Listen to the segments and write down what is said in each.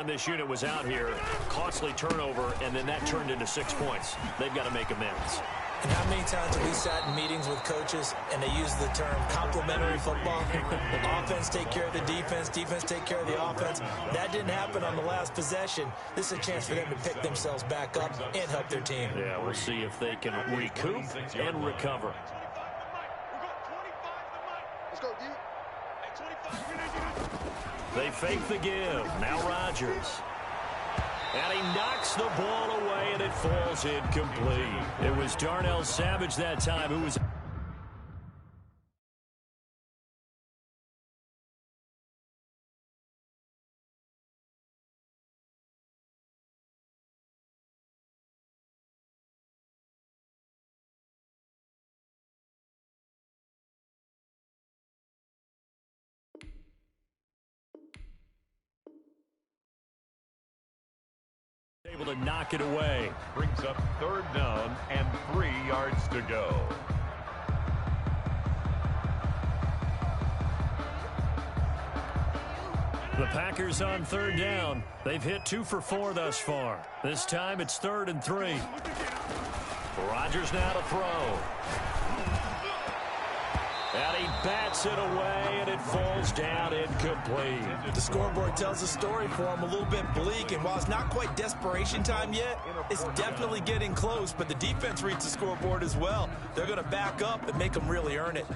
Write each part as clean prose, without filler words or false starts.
This unit was out here, costly turnover, and then that turned into 6 points. They've got to make amends. And how many times have we sat in meetings with coaches and they use the term complementary football? Offense take care of the defense, defense take care of the offense. That didn't happen on the last possession. This is a chance for them to pick themselves back up and help their team. Yeah, we'll see if they can recoup and recover. They fake the give. Now Rodgers. And he knocks the ball away, and it falls incomplete. It was Darnell Savage that time who was... able to knock it away. Brings up 3rd down and 3 yards to go. The Packers on 3rd down. They've hit 2 for 4 thus far. This time it's 3rd and 3. Rodgers now to throw. And he bats it away, and it falls down incomplete. The scoreboard tells a story for him, a little bit bleak, and while it's not quite desperation time yet, it's definitely getting close, but the defense reads the scoreboard as well. They're going to back up and make them really earn it.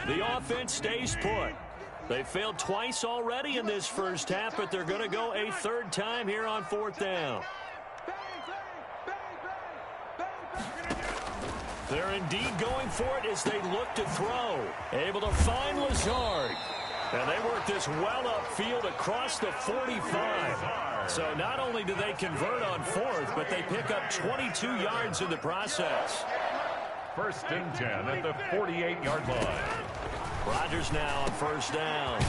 The offense stays put. They failed twice already in this first half, but they're going to go a 3rd time here on 4th down. They're indeed going for it as they look to throw. Able to find Lazard. And they work this well upfield across the 45. So not only do they convert on 4th, but they pick up 22 yards in the process. 1st and 10 at the 48-yard line. Rodgers now on 1st down.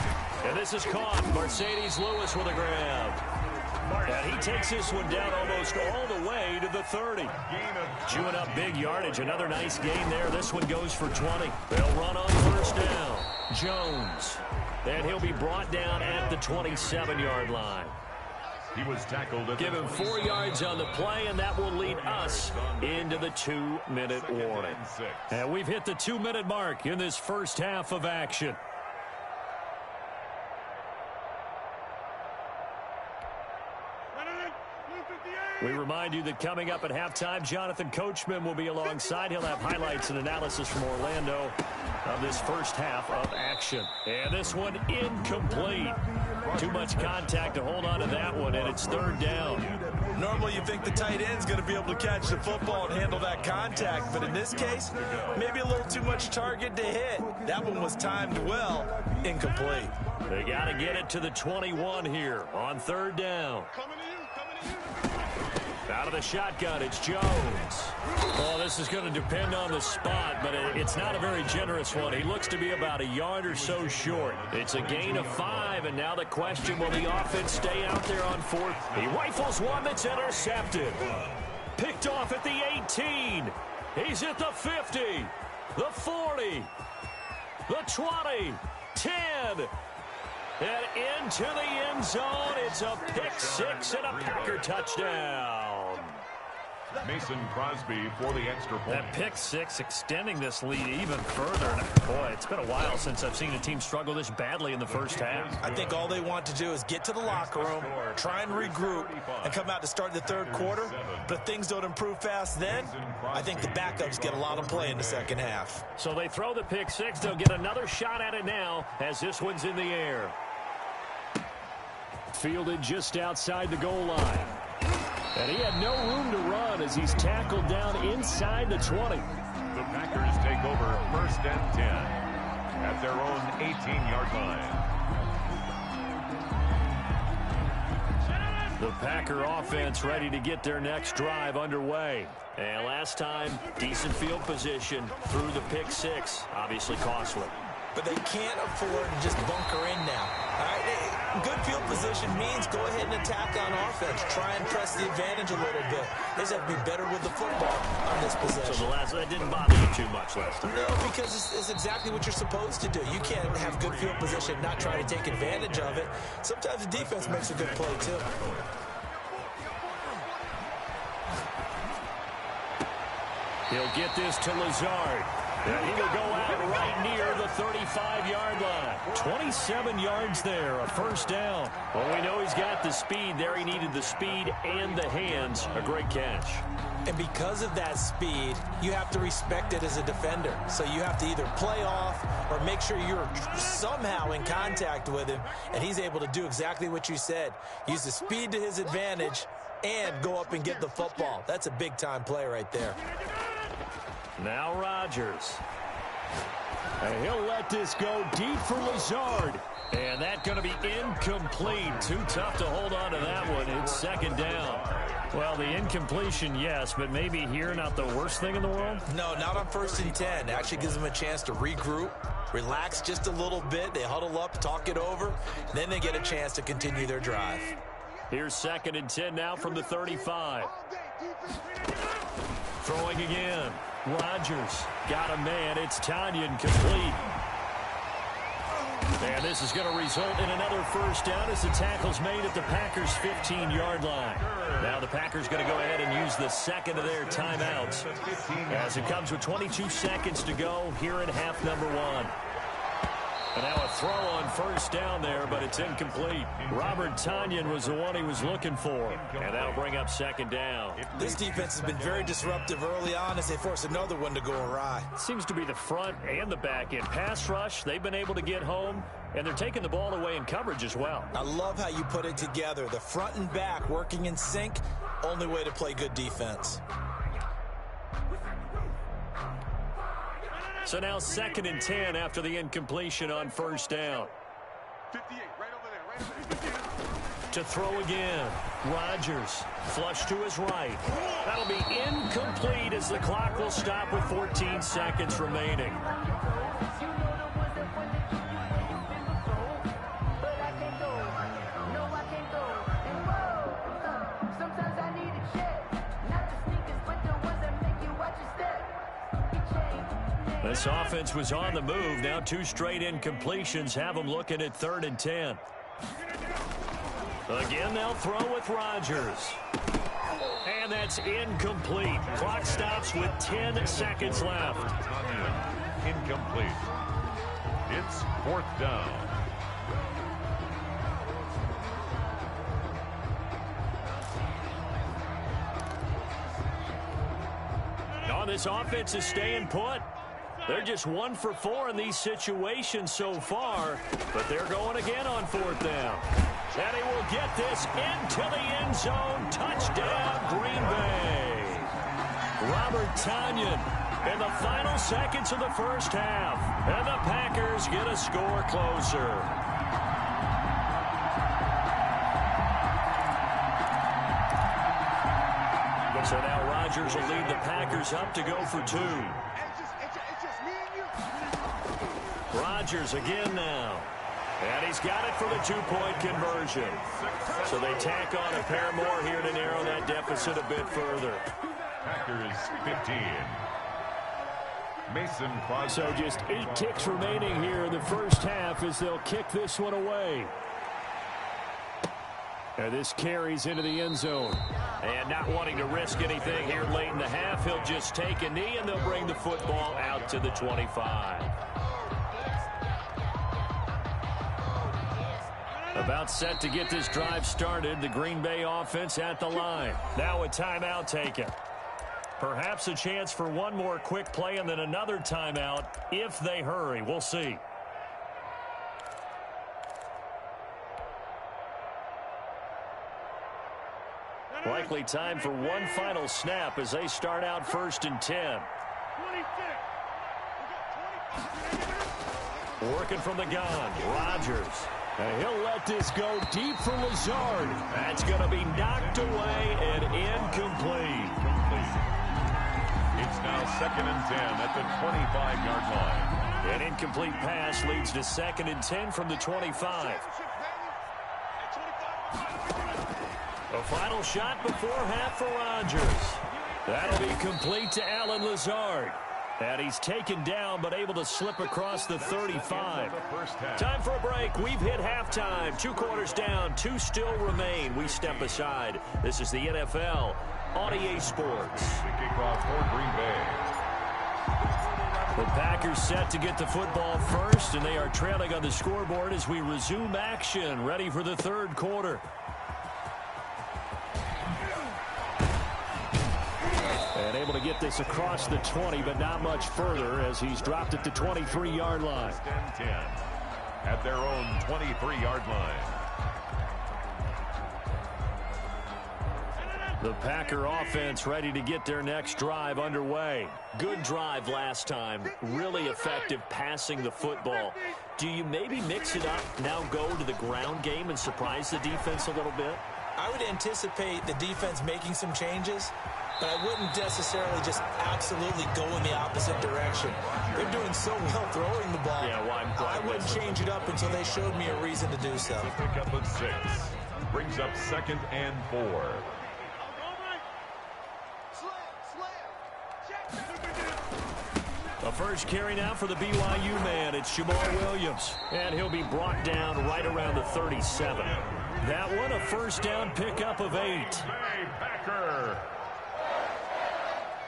And this is caught. Mercedes Lewis with a grab. And he takes this one down almost all the way to the 30. Chewing up big yardage. Another nice gain there. This one goes for 20. They'll run on 1st down. Jones. And he'll be brought down at the 27-yard line. He was tackled at Give him 4 yards on the play, and that will lead us into the 2-minute warning. And we've hit the 2-minute mark in this first half of action. We remind you that coming up at halftime, Jonathan Coachman will be alongside. He'll have highlights and analysis from Orlando of this first half of action. And this one incomplete. Too much contact to hold on to that one, and it's 3rd down. Normally you think the tight end's going to be able to catch the football and handle that contact, but in this case, maybe a little too much target to hit. That one was timed well, incomplete. They got to get it to the 21 here on 3rd down. Out of the shotgun, it's Jones. Oh, this is going to depend on the spot, but it's not a very generous one. He looks to be about a yard or so short. It's a gain of 5, and now the question, will the offense stay out there on 4th? He rifles one that's intercepted. Picked off at the 18. He's at the 50, the 40, the 20, 10. And into the end zone. It's a pick 6 and a Packer touchdown. Mason Crosby for the extra point. That pick 6 extending this lead even further. And boy, it's been a while since I've seen a team struggle this badly in the first half. I think all they want to do is get to the locker room, try and regroup, and come out to start the 3rd quarter. But if things don't improve fast then, I think the backups get a lot of play in the second half. So they throw the pick 6. They'll get another shot at it now as this one's in the air. Fielded just outside the goal line. And he had no room to run as he's tackled down inside the 20. The Packers take over 1st and 10 at their own 18-yard line. The Packer offense ready to get their next drive underway. And last time, decent field position through the pick 6. Obviously costly. but they can't afford to just bunker in now. All right, good field position means go ahead and attack on offense. Try and press the advantage a little bit. They just have to be better with the football on this possession. So that didn't bother you too much last time? No, because it's exactly what you're supposed to do. You can't have good field position and not try to take advantage of it. Sometimes the defense makes a good play, too. He'll get this to Lazard. And he will go out right near the 35-yard line. 27 yards there, a first down. Well, we know he's got the speed there. He needed the speed and the hands. A great catch. And because of that speed, you have to respect it as a defender. So you have to either play off or make sure you're somehow in contact with him, and he's able to do exactly what you said. Use the speed to his advantage and go up and get the football. That's a big-time play right there. Now Rodgers. And he'll let this go deep for Lazard. And that's going to be incomplete. Too tough to hold on to that one. It's second down. Well, the incompletion, yes, but maybe here not the worst thing in the world? No, not on 1st and 10. Actually gives them a chance to regroup, relax just a little bit. They huddle up, talk it over. Then they get a chance to continue their drive. Here's 2nd and 10 now from the 35. Throwing again. Rodgers got a man. It's Tanyan complete. And this is going to result in another first down as the tackle's made at the Packers' 15-yard line. Now the Packers going to go ahead and use the second of their timeouts as it comes with 22 seconds to go here in half number 1. And now a throw on first down there, but it's incomplete. Robert Tanyan was the one he was looking for. And that'll bring up second down. This defense has been very disruptive early on as they force another one to go awry. Seems to be the front and the back end. Pass rush, they've been able to get home, and they're taking the ball away in coverage as well. I love how you put it together. The front and back working in sync, only way to play good defense. So now 2nd and 10 after the incompletion on first down. 58, right over there, To throw again. Rodgers flush to his right. That'll be incomplete as the clock will stop with 14 seconds remaining. This offense was on the move. Now 2 straight incompletions have them looking at 3rd and 10. Again, they'll throw with Rodgers. And that's incomplete. Clock stops with 10 seconds left. Incomplete. It's 4th down. Oh, this offense is staying put. They're just 1 for 4 in these situations so far, but they're going again on 4th down. And he will get this into the end zone. Touchdown, Green Bay. Robert Tanyan in the final seconds of the first half. And the Packers get a score closer. So now Rodgers will lead the Packers up to go for 2. Rodgers again now. And he's got it for the 2-point conversion. So they tack on a pair more here to narrow that deficit a bit further. Packers 15. Mason Crosby. So just 8 ticks remaining here in the first half as they'll kick this one away. And this carries into the end zone. And not wanting to risk anything here late in the half, he'll just take a knee and they'll bring the football out to the 25. About set to get this drive started. The Green Bay offense at the line. Now a timeout taken. Perhaps a chance for one more quick play and then another timeout if they hurry. We'll see. Likely time for one final snap as they start out 1st and 10. Working from the gun, Rodgers. And he'll let this go deep for Lazard. That's going to be knocked away and incomplete. It's now 2nd and 10 at the 25-yard line. An incomplete pass leads to 2nd and 10 from the 25. A final shot before half for Rodgers. That'll be complete to Allen Lazard. And he's taken down but able to slip across the 35. Time for a break. We've hit halftime. 2 quarters down. 2 still remain. We step aside. This is the NFL on EA Sports. The kickoff for Green Bay. The Packers set to get the football first, and they are trailing on the scoreboard as we resume action, ready for the 3rd quarter. And able to get this across the 20, but not much further as he's dropped at the 23-yard line. 10 at their own 23-yard line. The Packer offense ready to get their next drive underway. Good drive last time. Really effective passing the football. Do you maybe mix it up, now go to the ground game and surprise the defense a little bit? I would anticipate the defense making some changes, but I wouldn't necessarily just absolutely go in the opposite direction. They're doing so well throwing the ball. Yeah, well, I wouldn't change it up until they showed me a reason to do so. The pickup of 6 brings up 2nd and 4. The first carry now for the BYU man. It's Jamal Williams. And he'll be brought down right around the 37. That one a first down pickup of 8. Hey, Packer.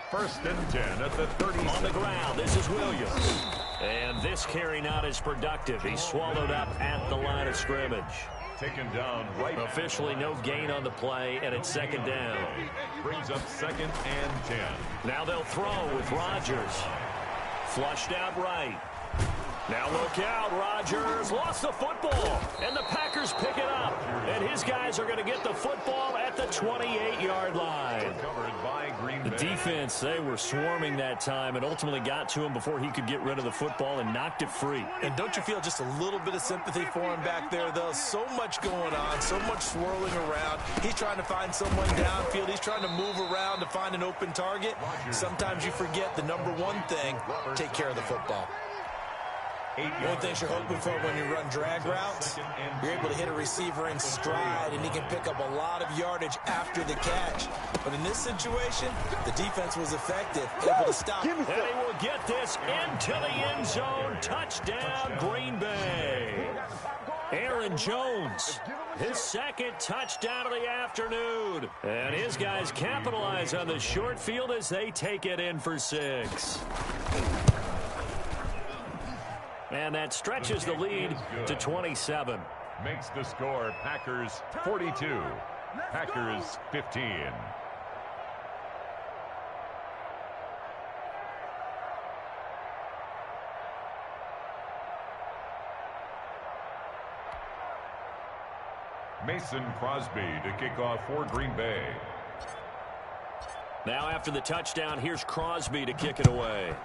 1st and 10 at the 30. On the ground, this is Williams. And this carry not as productive. He's swallowed up at the line of scrimmage. Taken down right. Officially no gain on the play, and it's 2nd down. Brings up 2nd and 10. Now they'll throw with Rodgers. Flushed out right. Now look out, Rodgers lost the football, and the Packers pick it up. And his guys are going to get the football at the 28-yard line. Covered by Green Bay. The defense, they were swarming that time and ultimately got to him before he could get rid of the football and knocked it free. And don't you feel just a little bit of sympathy for him back there, though? So much going on, so much swirling around. He's trying to find someone downfield. He's trying to move around to find an open target. Sometimes you forget the number one thing, take care of the football. One of the things you're hoping for when you run drag routes, you're able to hit a receiver in stride, and he can pick up a lot of yardage after the catch. But in this situation, the defense was effective, able to stop. And he will get this into the end zone. Touchdown, Green Bay. Aaron Jones, his 2nd touchdown of the afternoon. And his guys capitalize on the short field as they take it in for 6. And that stretches the lead to 27. Makes the score Packers 42, Packers 15. Mason Crosby to kick off for Green Bay. Now after the touchdown, here's Crosby to kick it away.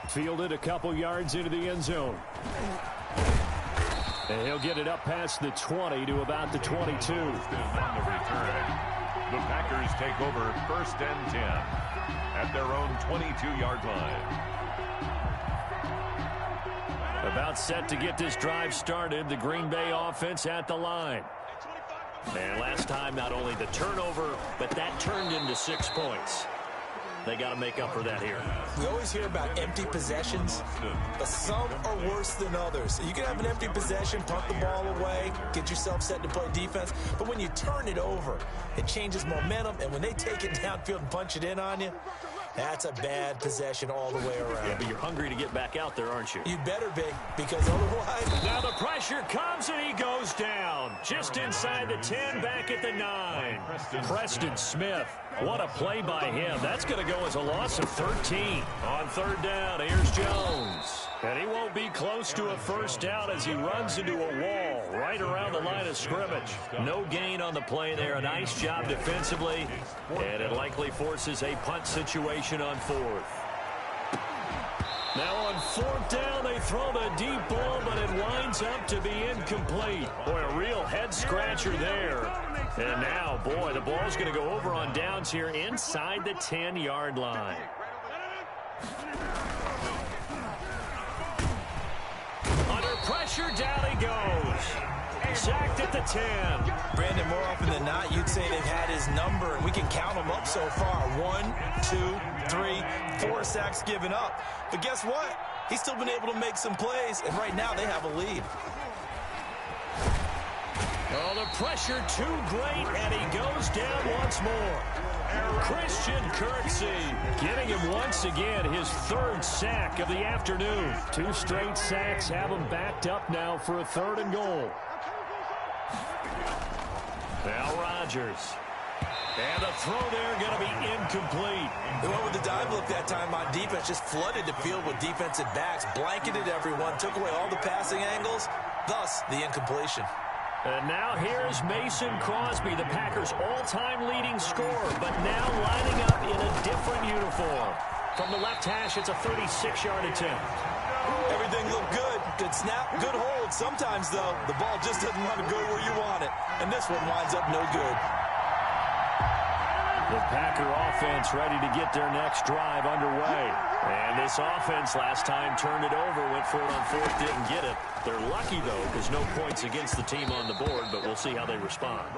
Fielded a couple yards into the end zone. And he'll get it up past the 20 to about the 22. On the return, the Packers take over 1st and 10 at their own 22-yard line. About set to get this drive started, the Green Bay offense at the line. And last time, not only the turnover, but that turned into 6 points. They got to make up for that here. We always hear about empty possessions, but some are worse than others. You can have an empty possession, punt the ball away, get yourself set to play defense, but when you turn it over, it changes momentum, and when they take it downfield and punch it in on you, that's a bad possession all the way around. Yeah, but you're hungry to get back out there, aren't you? You better be, because otherwise... Now the pressure comes, and he goes down. Just inside the 10, back at the 9. Preston Smith. What a play by him. That's going to go as a loss of 13. On 3rd down, here's Jones. And he won't be close to a first down as he runs into a wall right around the line of scrimmage. No gain on the play there. A nice job defensively. And it likely forces a punt situation on 4th. Now on 4th down, they throw the deep ball, but it winds up to be incomplete. Boy, a real head-scratcher there. And now, boy, the ball's going to go over on downs here inside the 10-yard line. Under pressure, down he goes. Sacked at the 10. Brandon, more often than not, you'd say they've had his number, and we can count them up so far. 1, 2, 3, 4 sacks given up. But guess what? He's still been able to make some plays, and right now they have a lead. Oh, the pressure too great, and he goes down once more. Christian Kirksey getting him once again his 3rd sack of the afternoon. 2 straight sacks have him backed up now for a 3rd and goal. Now Rodgers. And the throw there going to be incomplete. They went with the dive look that time on defense, just flooded the field with defensive backs, blanketed everyone, took away all the passing angles, thus the incompletion. And now here's Mason Crosby, the Packers' all-time leading scorer, but now lining up in a different uniform. From the left hash, it's a 36-yard attempt. Everything looked good. Good snap, good hold. Sometimes, though, the ball just doesn't want to go where you want it. And this one winds up no good. The Packer offense ready to get their next drive underway. And this offense last time turned it over, went for it on 4th, didn't get it. They're lucky, though, because no points against the team on the board, but we'll see how they respond.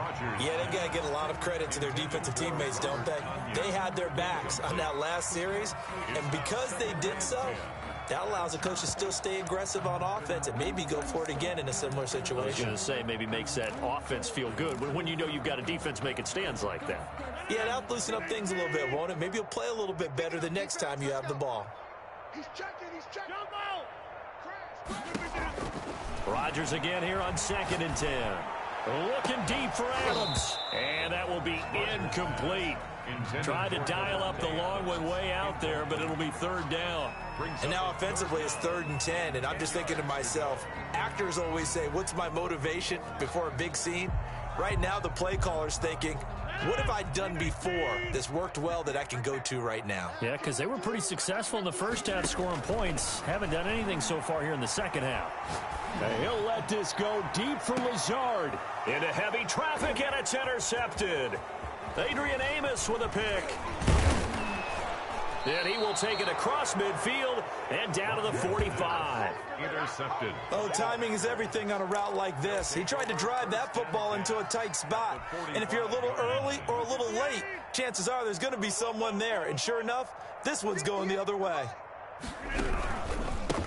Yeah, they've got to get a lot of credit to their defensive teammates, don't they? They had their backs on that last series, and because they did so, that allows the coach to still stay aggressive on offense and maybe go for it again in a similar situation. I was going to say, maybe makes that offense feel good when you know you've got a defense making stands like that. Yeah, that'll loosen up things a little bit, won't it? Maybe you'll play a little bit better the next time you have the ball. He's checking. Rodgers again here on 2nd and 10. Looking deep for Adams. And that will be incomplete. Tried to dial up the long one way out there, but it'll be 3rd down. And now offensively it's 3rd and 10, and I'm just thinking to myself, actors always say, what's my motivation before a big scene? Right now the play caller's thinking, what have I done before that's worked well that I can go to right now? Yeah, because they were pretty successful in the first half scoring points. Haven't done anything so far here in the second half. And he'll let this go deep for Lazard. Into heavy traffic, and it's intercepted. Adrian Amos with a pick. And he will take it across midfield and down to the 45. Intercepted. Oh, timing is everything on a route like this. He tried to drive that football into a tight spot. And if you're a little early or a little late, chances are there's going to be someone there. And sure enough, this one's going the other way.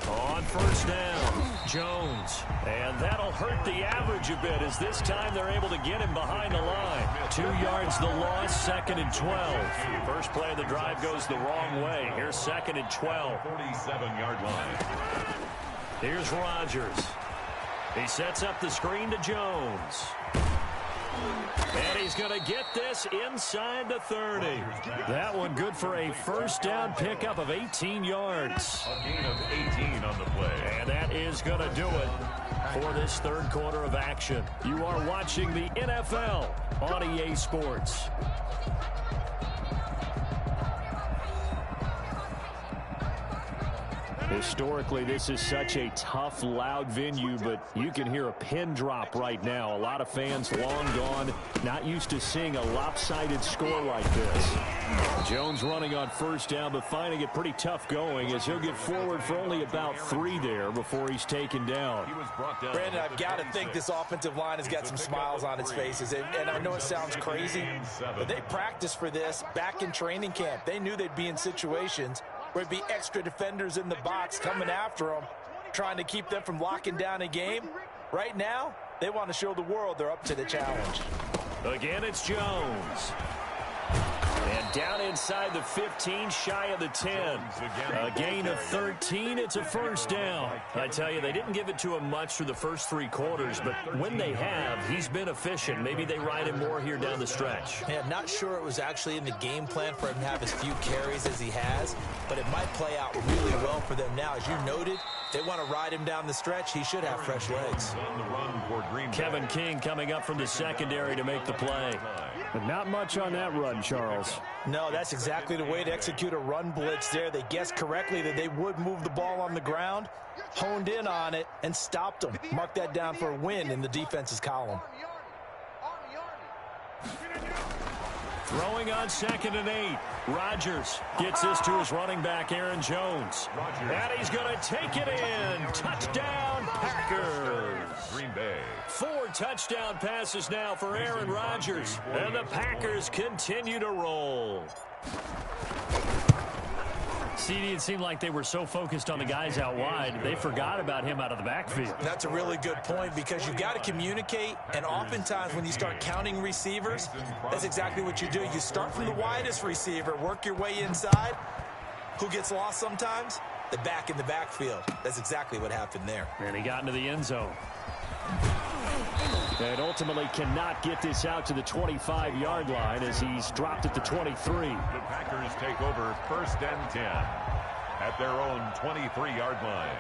On 1st down, Jones. And that'll hurt the average a bit as this time they're able to get him behind the line. 2 yards the loss, 2nd and 12. First play of the drive goes the wrong way. Here's 2nd and 12. 47-yard line. Here's Rodgers. He sets up the screen to Jones. And he's going to get this inside the 30. That one good for a 1st down pickup of 18 yards. A gain of 18 on the play. And that is going to do it for this 3rd quarter of action. You are watching the NFL on EA Sports. Historically, this is such a tough, loud venue, but you can hear a pin drop right now. A lot of fans long gone, not used to seeing a lopsided score like this. Jones running on 1st down, but finding it pretty tough going as he'll get forward for only about 3 there before he's taken down. Brandon, I've got to think this offensive line has got some smiles on its faces. And I know it sounds crazy, but they practiced for this back in training camp. They knew they'd be in situations where it'd be extra defenders in the box coming after them, trying to keep them from locking down a game. Right now, they want to show the world they're up to the challenge. Again, it's Jones. And down inside the 15, shy of the 10. A gain of 13, it's a 1st down. I tell you, they didn't give it to him much through the first 3 quarters, but when they have, he's been efficient. Maybe they ride him more here down the stretch. Yeah, I'm not sure it was actually in the game plan for him to have as few carries as he has, but it might play out really well for them now. As you noted, they want to ride him down the stretch. He should have fresh legs. Kevin King coming up from the secondary to make the play. But not much on that run, Charles. No, that's exactly the way to execute a run blitz there. They guessed correctly that they would move the ball on the ground, honed in on it, and stopped them. Mark that down for a win in the defense's column. Throwing on 2nd and 8. Rodgers gets this to his running back, Aaron Jones. And he's going to take it in. Touchdown, Packers. Green Bay. 4 touchdown passes now for Aaron Rodgers. And the Packers continue to roll. CD, it seemed like they were so focused on the guys out wide, they forgot about him out of the backfield. That's a really good point because you've got to communicate, and oftentimes when you start counting receivers, that's exactly what you do. You start from the widest receiver, work your way inside. Who gets lost sometimes? The back in the backfield. That's exactly what happened there. And he got into the end zone. And ultimately cannot get this out to the 25-yard line as he's dropped at the 23. The Packers take over 1st and 10 at their own 23-yard line.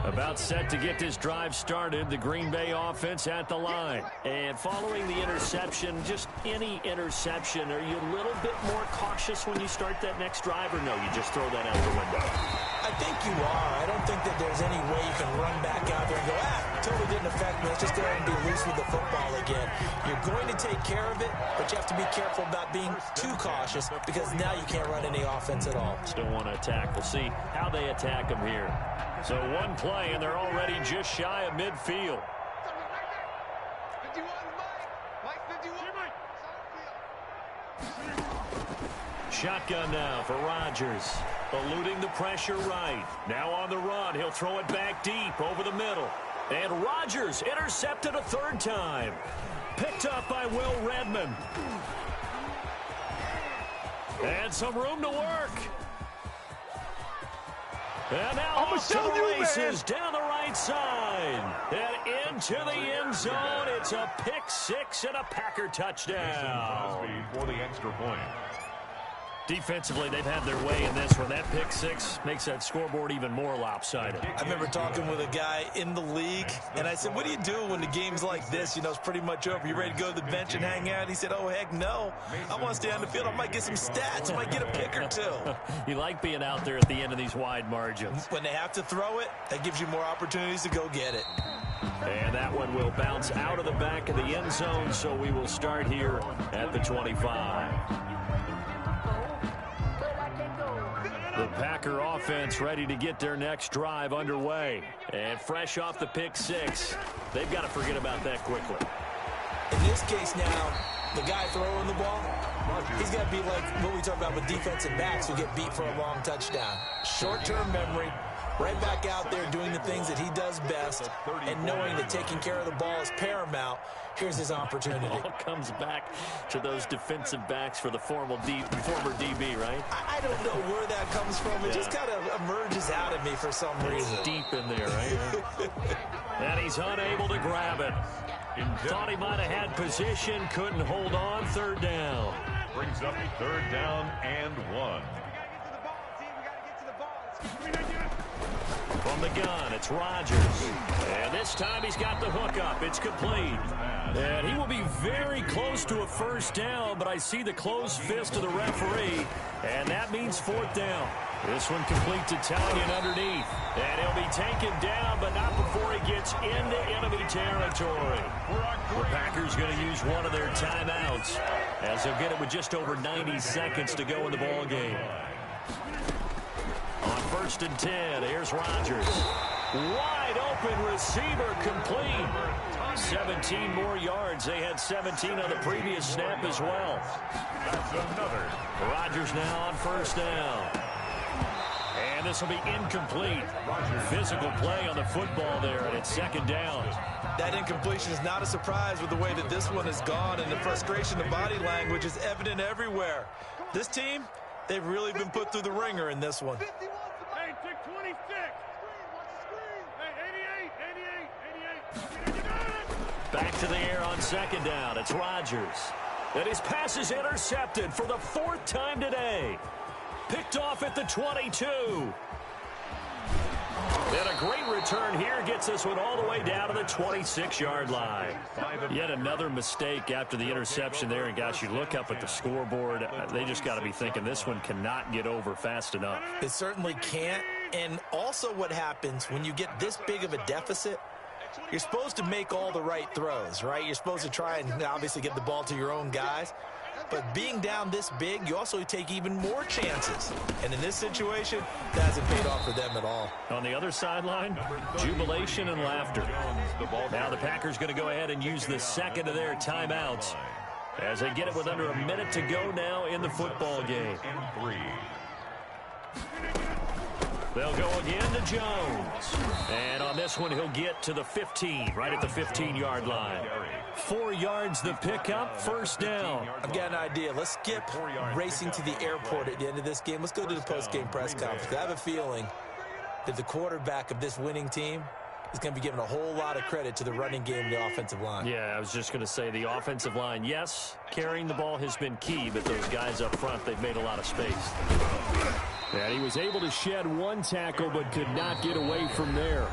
About set to get this drive started, the Green Bay offense at the line. And following the interception, just any interception, are you a little bit more cautious when you start that next drive, or no, you just throw that out the window? I think you are. I don't think that there's any way you can run back out there and go, totally didn't affect me. Let's just go ahead and be loose with the football again. You're going to take care of it, but you have to be careful about being too cautious because now you can't run any offense at all. Still want to attack. We'll see how they attack them here. So one play, and they're already just shy of midfield. Shotgun now for Rodgers. Eluding the pressure right. Now on the run. He'll throw it back deep over the middle. And Rodgers intercepted a 3rd time. Picked up by Will Redmond. And some room to work. And now off to the races down the right side. And into the end zone. It's a pick 6 and a Packer touchdown. For the extra point. Defensively, they've had their way in this one. That pick 6 makes that scoreboard even more lopsided. I remember talking with a guy in the league, and I said, what do you do when the game's like this? You know, it's pretty much over. You ready to go to the bench and hang out? He said, oh, heck no. I want to stay on the field. I might get some stats. I might get a pick or 2. You like being out there at the end of these wide margins. When they have to throw it, that gives you more opportunities to go get it. And that one will bounce out of the back of the end zone, so we will start here at the 25. The Packer offense ready to get their next drive underway. And fresh off the pick 6, they've got to forget about that quickly. In this case now, the guy throwing the ball, he's got to be like what we talk about with defensive backs who get beat for a long touchdown. Short-term memory, right back out there doing the things that he does best, and knowing that taking care of the ball is paramount. Here's his opportunity. It all comes back to those defensive backs for the former DB, right? I don't know where that comes from. It just kind of emerges out of me for some reason. It's deep in there, right? And he's unable to grab it. Thought he might have had position, couldn't hold on. 3rd down. Brings up 3rd down and 1. From the gun, it's Rodgers. And this time he's got the hook up. It's complete. And he will be very close to a 1st down, but I see the closed fist of the referee, and that means 4th down. This one complete to Talion underneath. And he'll be taken down, but not before he gets into enemy territory. The Packers going to use one of their timeouts, as they'll get it with just over 90 seconds to go in the ball game. On 1st and 10, here's Rodgers. Wide open receiver complete. 17 more yards. They had 17 on the previous snap as well. That's another. Rodgers now on 1st down. And this will be incomplete. Physical play on the football there, and it's 2nd down. That incompletion is not a surprise with the way that this one has gone, and the frustration of body language is evident everywhere. This team, they've really been put through the ringer in this one. Hey, take 26. Hey, 88. Back to the air on 2nd down. It's Rodgers. And his pass is intercepted for the 4th time today. Picked off at the 22. And a great return here gets this one all the way down to the 26-yard line. Yet another mistake after the interception there. And, guys, you look up at the scoreboard, they just got to be thinking this one cannot get over fast enough. It certainly can't. And also what happens when you get this big of a deficit, you're supposed to make all the right throws, right? You're supposed to try and obviously get the ball to your own guys. But being down this big, you also take even more chances. And in this situation, that hasn't paid off for them at all. On the other sideline, jubilation and laughter. Now the Packers going to go ahead and use the second of their timeouts as they get it with under a minute to go now in the football game. They'll go again to Jones. And on this one, he'll get to the 15, right at the 15-yard line. 4 yards the pickup, first down. I've got an idea. Let's skip racing to the airport at the end of this game. Let's go to the post-game press conference. I have a feeling that the quarterback of this winning team is going to be giving a whole lot of credit to the running game and the offensive line. Yeah, I was just going to say the offensive line, yes, carrying the ball has been key, but those guys up front, they've made a lot of space. And he was able to shed one tackle but could not get away from there.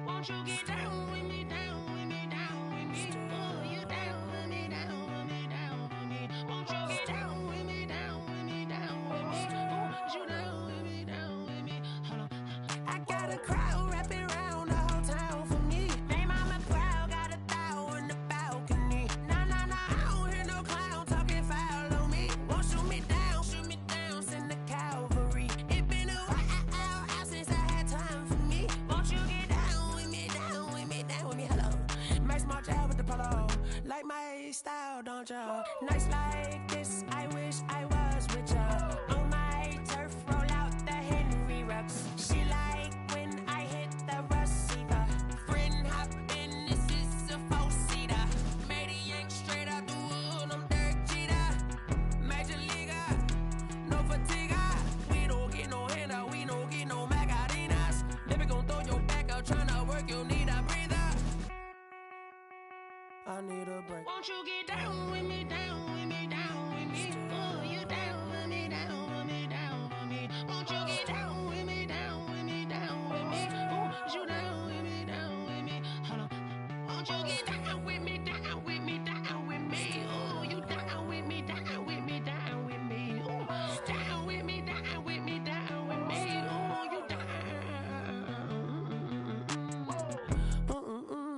Won't you get down with me, down with me, down with me? Oh, you down with me, down with me, down with me. Won't you get down with me, down with me, down with me? Oh, you down with me, down with me? Hold on. I got a crowd wrapping around the whole town for me. They mama proud, got a thou in the balcony. Nah, nah, nah, I don't hear no clown talking foul on me. Won't shoot me down, send the cavalry. It been a while since I had time for me. Won't you get down with me, down with me, down with me? Hello. Max March out with the polo. Like my style, don't ya? Nights like this, I wish I was with ya. On my turf, roll out the Henry Rux. She like when I hit the receiver. Friend hop in, this is a four-seater. Made a yank straight out the wood, I'm Derek Jeter. Major leaguer, no fatigue. We don't get no handout, we don't get no Macarinas. Never gon' throw your back out, tryna work, you need a breather. I need a break. Won't you get down with me, down with me, down with me? Oh, you down with me, down with me, down with me? Won't you get down with me, down with me, down with me? Oh, you down with me, down with me? Hold on. Won't you get down with me, down with me, down with me? Oh, you down with me, down with me, down with me? Oh, down with me, down with me, down with me? Oh, you down.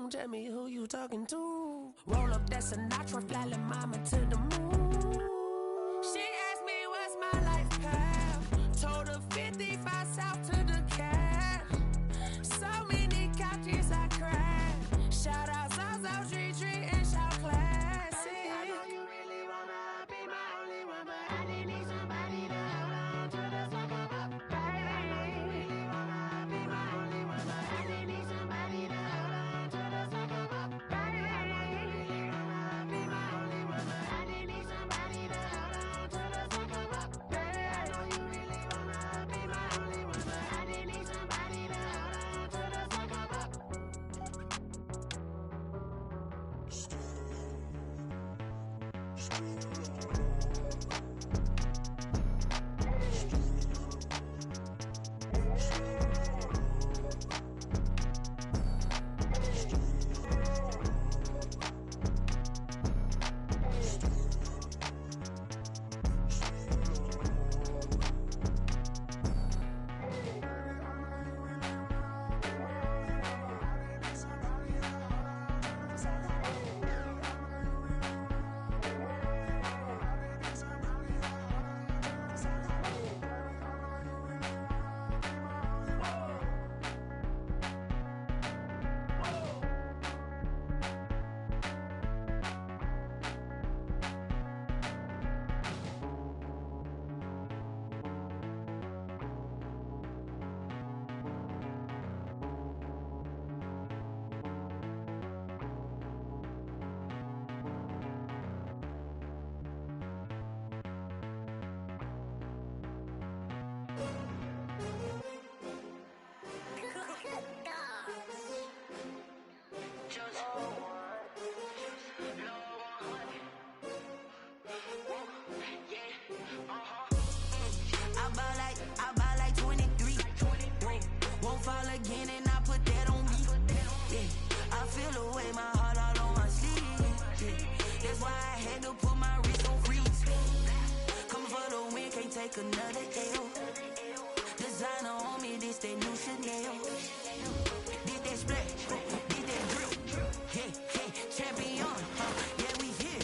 Tell me who you talking to. Roll up that Sinatra, fly la mama to the moon. She asked me what's my life path. Told her 55 south to the cat. So many couches I cried. Shout out South Tree and shout classy. I know you really wanna be my only one, but I didn't need somebody to hold on to the second up. Baby, I know you really wanna be my only one, but I didn't need somebody to hold on to the second up. Baby, I know you really wanna be my only one, but I didn't need somebody to hold on to the second up. Baby, I know you really wanna be my only one, but I didn't need somebody to hold on to the second up. take another L. Designer on me, this that new Chanel. Did that splash, did that drill. Yeah, champion, yeah, we here.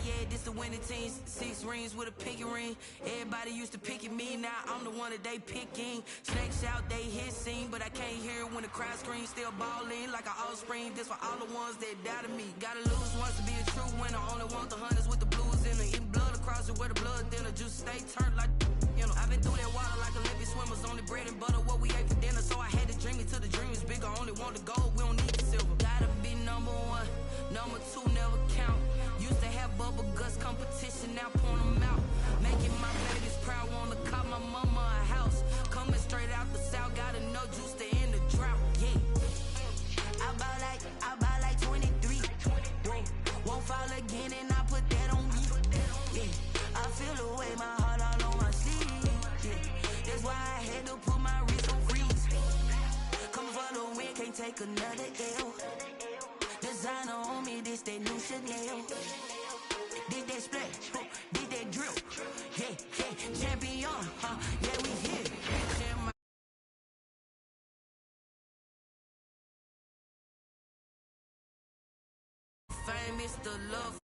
Yeah, this the winning team. 6 rings with a pinky ring. Everybody used to pick at me, now I'm the one that they picking. Snakes out, they hit scene, but I can't hear it when the crowd screams. Still ballin' like an offspring. This for all the ones that doubted me. Gotta lose once to be a true winner. Only want the hunters with the blues in it. Eating blood across it where the blood thinner. Juice stay turned like, you know. I've been through that water like Olympic swimmers. Only bread and butter, what we ate for dinner. So I had to dream it till the dream is bigger. Only want the gold, we don't need the silver. Gotta be number 1, number 2 never count. Used to have bubble guts competition, now point them out. Making my babies proud, wanna cop my mama a house. Coming straight out the south, gotta know juice to end the drought. Yeah, I buy like 23. Whoa, won't fall again and I put that on me. Yeah, I feel the way, my heart all on my sleeve. Yeah, that's why I had to put my wrist on freeze. Come for the win, can't take another L. Designer on me, this that new Chanel. Did that splash, did that drill. Yeah, champion, yeah, we here. Fame is the love.